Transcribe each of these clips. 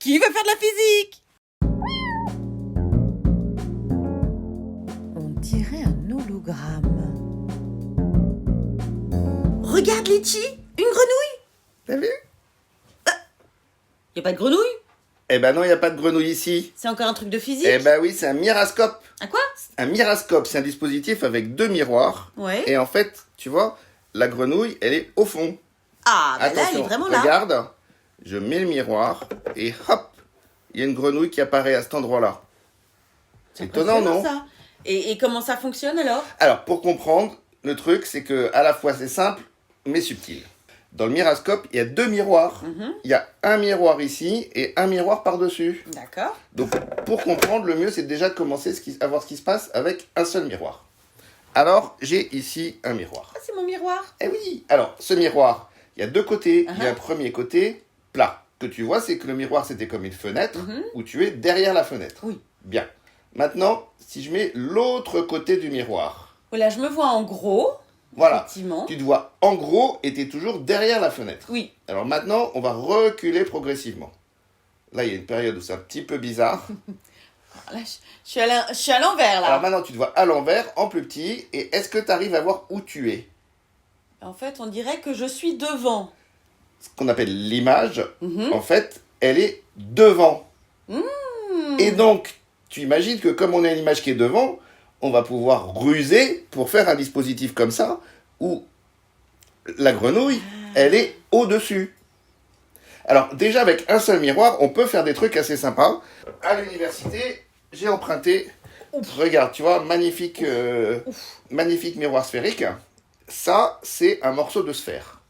Qui veut faire de la physique? On dirait un hologramme. Regarde, Litchi, une grenouille. T'as vu? Y a pas de grenouille? Eh ben non, il n'y a pas de grenouille ici. C'est encore un truc de physique? Eh ben oui, c'est un mirascope. Un quoi? Un mirascope, c'est un dispositif avec 2 miroirs. Ouais. Et en fait, tu vois, la grenouille, elle est au fond. Ah, bah là, elle Attention, est vraiment là. regarde, je mets le miroir et hop, il y a une grenouille qui apparaît à cet endroit-là. C'est étonnant, non? Ça. Et comment ça fonctionne alors? Alors, pour comprendre, le truc, c'est que à la fois c'est simple, mais subtil. Dans le mirascope, il y a 2 miroirs. Il y a un miroir ici et un miroir par-dessus. D'accord. Donc, pour comprendre, le mieux, c'est déjà de commencer à voir ce qui se passe avec un seul miroir. Alors, j'ai ici un miroir. Ah, c'est mon miroir. Eh oui. Alors, ce miroir, il y a 2 côtés. Il y a Uh-huh. un premier côté plat. Que tu vois, c'est que le miroir, c'était comme une fenêtre où tu es derrière la fenêtre. Oui. Bien. Maintenant, si je mets l'autre côté du miroir, Voilà, je me vois en gros. voilà, Effectivement. tu te vois en gros et tu es toujours derrière la fenêtre. Oui. Alors maintenant, on va reculer progressivement. Là, il y a une période où c'est un petit peu bizarre. Là, je suis à l'envers là. Alors maintenant, tu te vois à l'envers, en plus petit. Et est-ce que tu arrives à voir où tu es? En fait, on dirait que je suis devant. Ce qu'on appelle l'image, en fait, elle est devant. Et donc, tu imagines que comme on a une image qui est devant, on va pouvoir ruser pour faire un dispositif comme ça, où la grenouille, elle est au-dessus. Alors déjà, avec un seul miroir, on peut faire des trucs assez sympas. À l'université, j'ai emprunté, regarde, tu vois, magnifique miroir sphérique. Ça, c'est un morceau de sphère.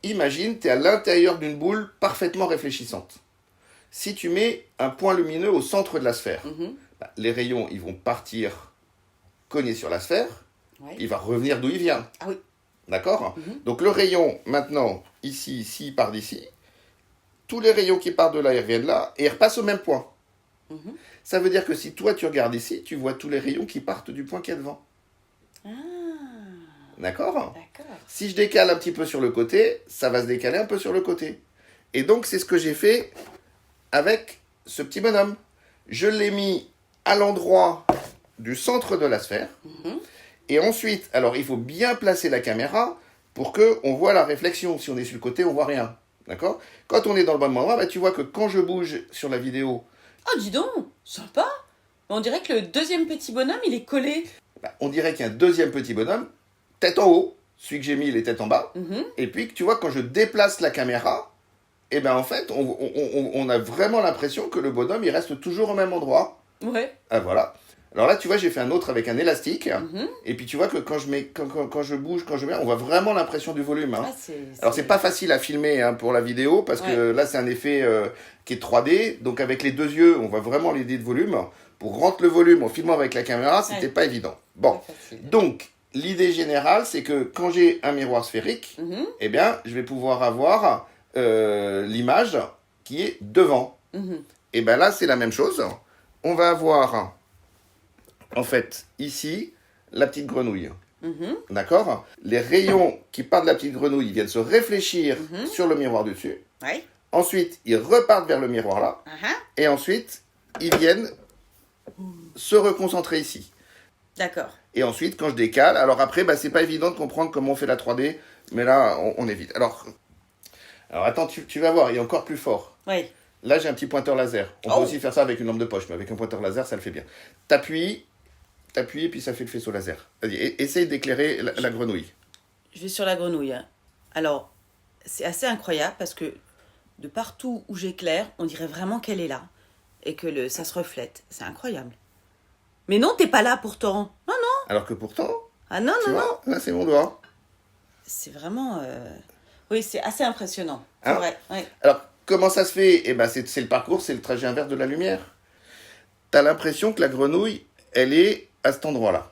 Imagine, tu es à l'intérieur d'une boule parfaitement réfléchissante. Si tu mets un point lumineux au centre de la sphère, les rayons, ils vont partir cogner sur la sphère, Ouais. il va revenir d'où il vient. Ah oui. D'accord? Donc le rayon, maintenant, ici, il part d'ici. Tous les rayons qui partent de là, ils reviennent là, et ils repassent au même point. Ça veut dire que si toi, tu regardes ici, tu vois tous les rayons qui partent du point qui est devant. Ah, D'accord? d'accord. Si je décale un petit peu sur le côté, ça va se décaler un peu sur le côté. Et donc, c'est ce que j'ai fait avec ce petit bonhomme. Je l'ai mis à l'endroit du centre de la sphère. Et ensuite, alors il faut bien placer la caméra pour qu'on voit la réflexion. Si on est sur le côté, on voit rien. D'accord? Quand on est dans le bon endroit, tu vois que quand je bouge sur la vidéo, Oh, dis donc, sympa. On dirait que le deuxième petit bonhomme, il est collé. on dirait qu'il y a un deuxième petit bonhomme, tête en haut, celui que j'ai mis, il est tête en bas. Et puis, tu vois, quand je déplace la caméra, et ben en fait, on a vraiment l'impression que le bonhomme, il reste toujours au même endroit. Ouais. Ah, voilà. Alors là, tu vois, j'ai fait un autre avec un élastique. Et puis, tu vois que quand je bouge, quand je mets, on voit vraiment l'impression du volume. Ah, Alors, c'est pas facile à filmer pour la vidéo, parce que là, c'est un effet qui est 3D. Donc, avec les 2 yeux, on voit vraiment l'idée de volume. Pour rentrer le volume en filmant avec la caméra, c'était pas évident. Bon, donc, l'idée générale, c'est que quand j'ai un miroir sphérique, eh bien, je vais pouvoir avoir l'image qui est devant. Et bien là, c'est la même chose. On va avoir, en fait, ici, la petite grenouille. D'accord? Les rayons qui partent de la petite grenouille viennent se réfléchir sur le miroir du dessus. Ouais. Ensuite, ils repartent vers le miroir là. Et ensuite, ils viennent se reconcentrer ici. D'accord. Et ensuite, quand je décale, alors après, c'est pas évident de comprendre comment on fait la 3D, mais là, on évite. Alors attends, tu vas voir, il est encore plus fort. Oui. Là, j'ai un petit pointeur laser. On peut aussi faire ça avec une lampe de poche, mais avec un pointeur laser, ça le fait bien. T'appuies, et puis ça fait le faisceau laser. Vas-y, essaye d'éclairer la grenouille. Je vais sur la grenouille. Alors, c'est assez incroyable parce que de partout où j'éclaire, on dirait vraiment qu'elle est là. Et que ça se reflète. C'est incroyable. Mais non, t'es pas là pourtant. Non, non. Alors que pourtant, Ah non, tu non, non. vois, là, c'est mon doigt. C'est vraiment... Oui, c'est assez impressionnant. C'est Hein? vrai. Ouais. Alors, comment ça se fait? Eh ben, c'est le parcours, c'est le trajet inverse de la lumière. T'as l'impression que la grenouille, elle est à cet endroit-là.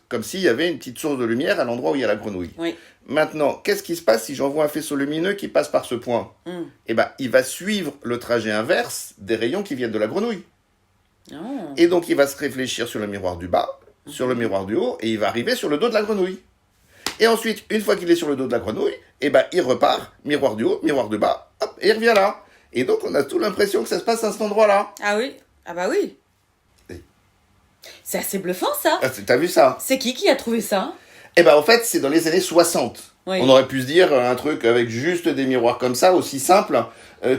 Comme s'il y avait une petite source de lumière à l'endroit où il y a la grenouille. Oui. Maintenant, qu'est-ce qui se passe si j'envoie un faisceau lumineux qui passe par ce point? Eh ben, il va suivre le trajet inverse des rayons qui viennent de la grenouille. Oh. Et donc, il va se réfléchir sur le miroir du bas, sur le miroir du haut, et il va arriver sur le dos de la grenouille. Et ensuite, une fois qu'il est sur le dos de la grenouille, eh ben, il repart, miroir du haut, miroir du bas, hop, et il revient là. Et donc, on a tout l'impression que ça se passe à cet endroit-là. Ah oui. Ah bah oui. Oui. C'est assez bluffant, ça. Ah, t'as vu ça? C'est qui a trouvé ça? Eh ben, en fait, c'est dans les années 60. Oui. On aurait pu se dire un truc avec juste des miroirs comme ça, aussi simple,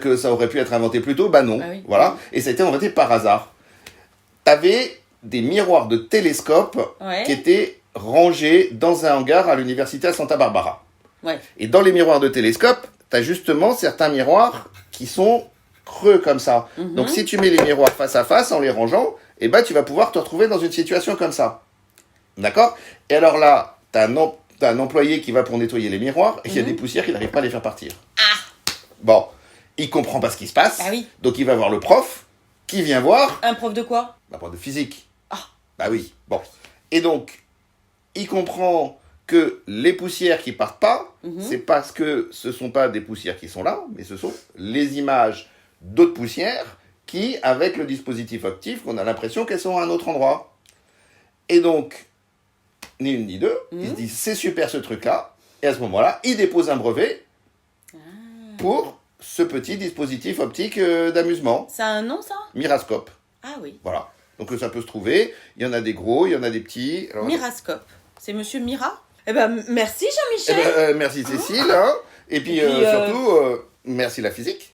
que ça aurait pu être inventé plus tôt. Bah non. Ah oui. Voilà. Et ça a été inventé par hasard. T'avais des miroirs de télescope Ouais. qui étaient rangés dans un hangar à l'université à Santa Barbara. Ouais. Et dans les miroirs de télescope, tu as justement certains miroirs qui sont creux comme ça. Mhm. Donc si tu mets les miroirs face à face en les rangeant, eh ben, tu vas pouvoir te retrouver dans une situation comme ça. D'accord? Et alors là, tu as un employé qui va pour nettoyer les miroirs et il y a des poussières qu'il n'arrive pas à les faire partir. Ah. Bon, il comprend pas ce qui se passe. Ah oui. Donc il va voir le prof qui vient voir. Un prof de quoi? La prof de physique. Ah. Bah oui, bon. Et donc, il comprend que les poussières qui partent pas, c'est parce que ce sont pas des poussières qui sont là, mais ce sont les images d'autres poussières qui, avec le dispositif optique, on a l'impression qu'elles sont à un autre endroit. Et donc, ni une ni deux, il se dit c'est super ce truc-là, et à ce moment-là, il dépose un brevet pour ce petit dispositif optique d'amusement, Ça a un nom, ça? Mirascope. Ah oui. Voilà. Donc ça peut se trouver. Il y en a des gros, il y en a des petits. Alors, Mirascope. C'est monsieur Mira? Eh ben, merci eh Jean-Michel. ben, merci Cécile. Hein. Et puis, Et puis, surtout, merci la physique.